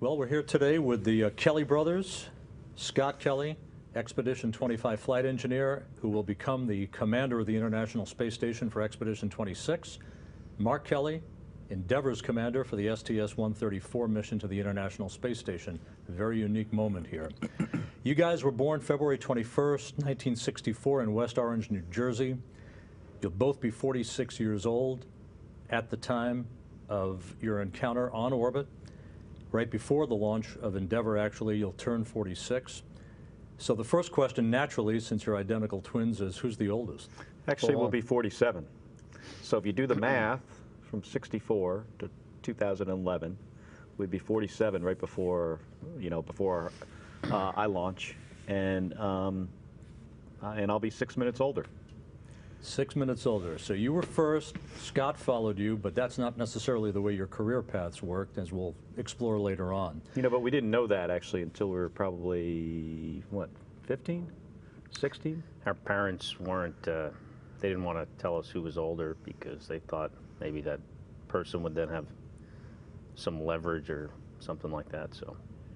Well, we're here today with the Kelly brothers, Scott Kelly, Expedition 25 flight engineer, who will become the commander of the International Space Station for Expedition 26. Mark Kelly, Endeavour's commander for the STS-134 mission to the International Space Station. A very unique moment here. You guys were born February 21st, 1964 in West Orange, New Jersey. You'll both be 46 years old at the time of your encounter on orbit. Right before the launch of Endeavour, actually, you'll turn 46. So the first question, naturally, since you're identical twins, is who's the oldest? Actually, we'll be 47. So if you do the math, from 64 to 2011, we'd be 47 right before, before I launch, and I'll be 6 minutes older. 6 minutes older. So you were first, Scott followed you, but that's not necessarily the way your career paths worked, as we'll explore later on. But we didn't know that, actually, until we were probably, what, 15? 16? Our parents weren't, they didn't want to tell us who was older because they thought maybe that person would then have some leverage or something like that. So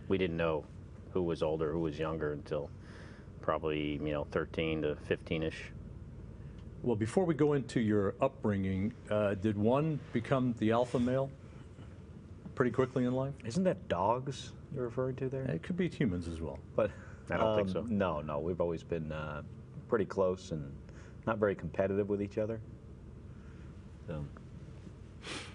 we didn't know who was older, who was younger until probably, 13 to 15-ish. Well, before we go into your upbringing, did one become the alpha male pretty quickly in life? Isn't that dogs you're referring to there? It could be humans as well. But I don't think so. No, we've always been pretty close and not very competitive with each other. So.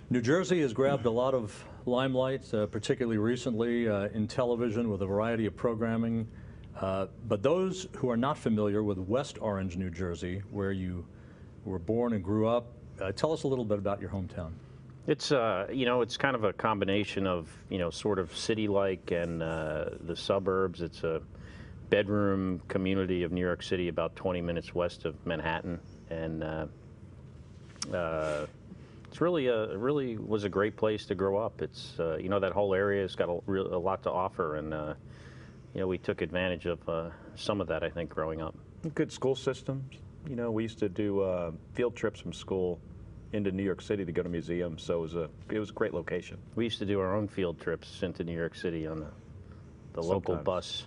New Jersey has grabbed a lot of limelight, particularly recently in television with a variety of programming. But those who are not familiar with West Orange, New Jersey, where you were born and grew up, tell us a little bit about your hometown. It's, it's kind of a combination of, sort of city-like and the suburbs. It's a bedroom community of New York City about 20 minutes west of Manhattan. And it's really was a great place to grow up. It's, that whole area has got a lot to offer. And, we took advantage of some of that, I think, growing up. Good school systems. We used to do field trips from school into New York City to go to museums, so it was a great location. We used to do our own field trips into New York City on the local bus.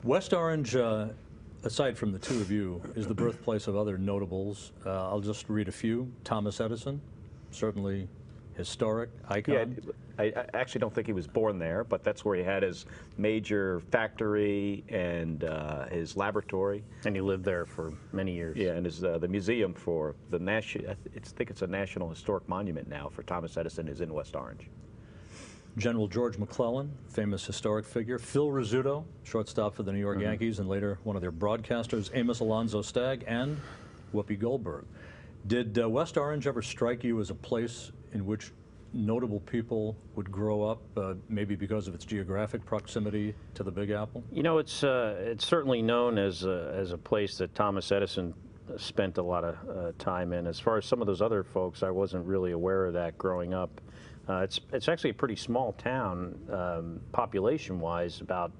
West Orange, aside from the two of you, is the birthplace of other notables. I'll just read a few. Thomas Edison, certainly historic icon. Yeah, I actually don't think he was born there, but that's where he had his major factory and his laboratory. And he lived there for many years. Yeah, and the museum for the national, I think it's a National Historic Monument now for Thomas Edison is in West Orange. General George McClellan, famous historic figure. Phil Rizzuto, shortstop for the New York Yankees and later one of their broadcasters. Amos Alonzo Stagg and Whoopi Goldberg. Did West Orange ever strike you as a place in which notable people would grow up, maybe because of its geographic proximity to the Big Apple? It's certainly known as a place that Thomas Edison spent a lot of time in. As far as some of those other folks, I wasn't really aware of that growing up. It's actually a pretty small town, population-wise. About,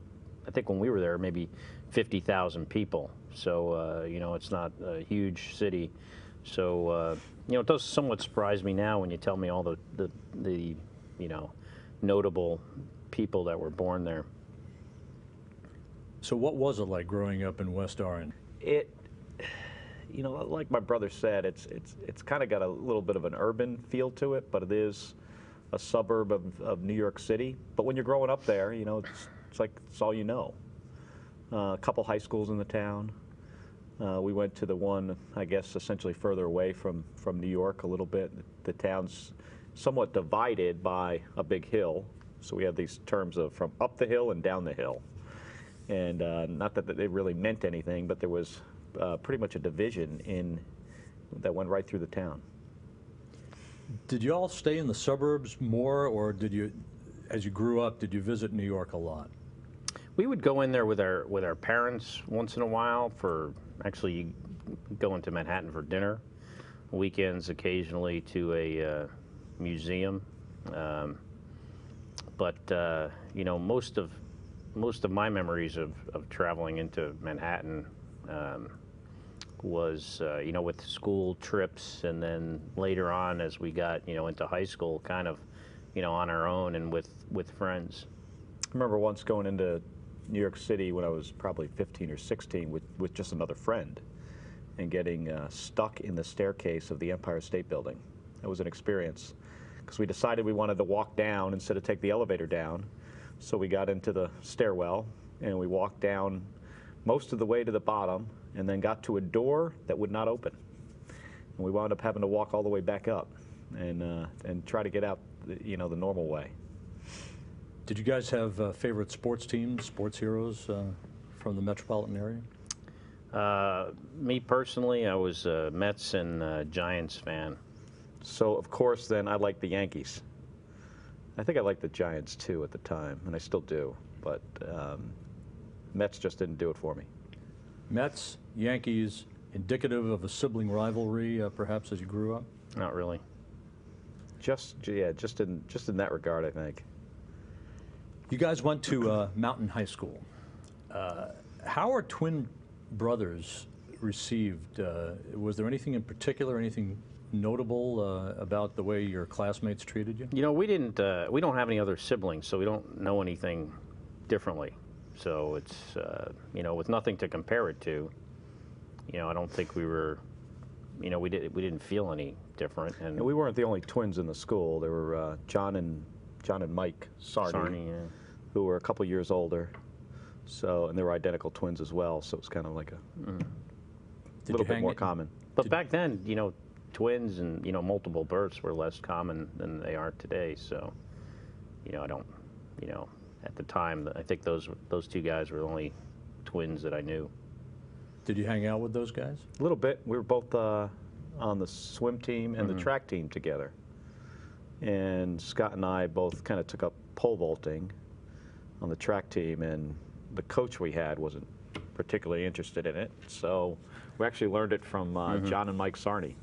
I think when we were there, maybe 50,000 people. So it's not a huge city. So it does somewhat surprise me now when you tell me all the notable people that were born there. So what was it like growing up in West Orange? Like my brother said, it's kind of got a little bit of an urban feel to it, but it is a suburb of New York City. But when you're growing up there, it's like it's all you know. A couple high schools in the town. We went to the one, I guess, essentially further away from New York a little bit. The town's somewhat divided by a big hill, so we have these terms of from up the hill and down the hill. And not that they really meant anything, but there was pretty much a division that went right through the town. Did you all stay in the suburbs more, or did you, as you grew up, did you visit New York a lot? We would go in there with our parents once in a while for actually going to Manhattan for dinner. Weekends occasionally to a museum. But most of my memories of traveling into Manhattan was with school trips, and then later on as we got into high school, kind of on our own and with friends. I remember once going into New York City when I was probably 15 or 16 with just another friend and getting stuck in the staircase of the Empire State Building. It was an experience because we decided we wanted to walk down instead of take the elevator down. So we got into the stairwell and we walked down most of the way to the bottom and then got to a door that would not open. And we wound up having to walk all the way back up and try to get out the normal way. Did you guys have favorite sports teams, sports heroes from the metropolitan area? Me personally, I was a Mets and Giants fan. So, of course, then I liked the Yankees. I think I liked the Giants, too, at the time, and I still do. But Mets just didn't do it for me. Mets, Yankees, indicative of a sibling rivalry, perhaps, as you grew up? Not really. Just in that regard, I think. You guys went to Mountain High School. How are twin brothers received? Was there anything in particular, anything notable about the way your classmates treated you? We didn't. We don't have any other siblings, so we don't know anything differently. So it's with nothing to compare it to. I don't think we were. We didn't feel any different. And we weren't the only twins in the school. There were John and Mike Sarney, yeah. who were a couple years older. So, and they were identical twins as well. So it was kind of like a little bit more common. But back then, twins and multiple births were less common than they are today. So, I don't, at the time, I think those two guys were the only twins that I knew. Did you hang out with those guys? A little bit. We were both on the swim team and the track team together. And Scott and I both kind of took up pole vaulting on the track team, and the coach we had wasn't particularly interested in it. So we actually learned it from John and Mike Sarney.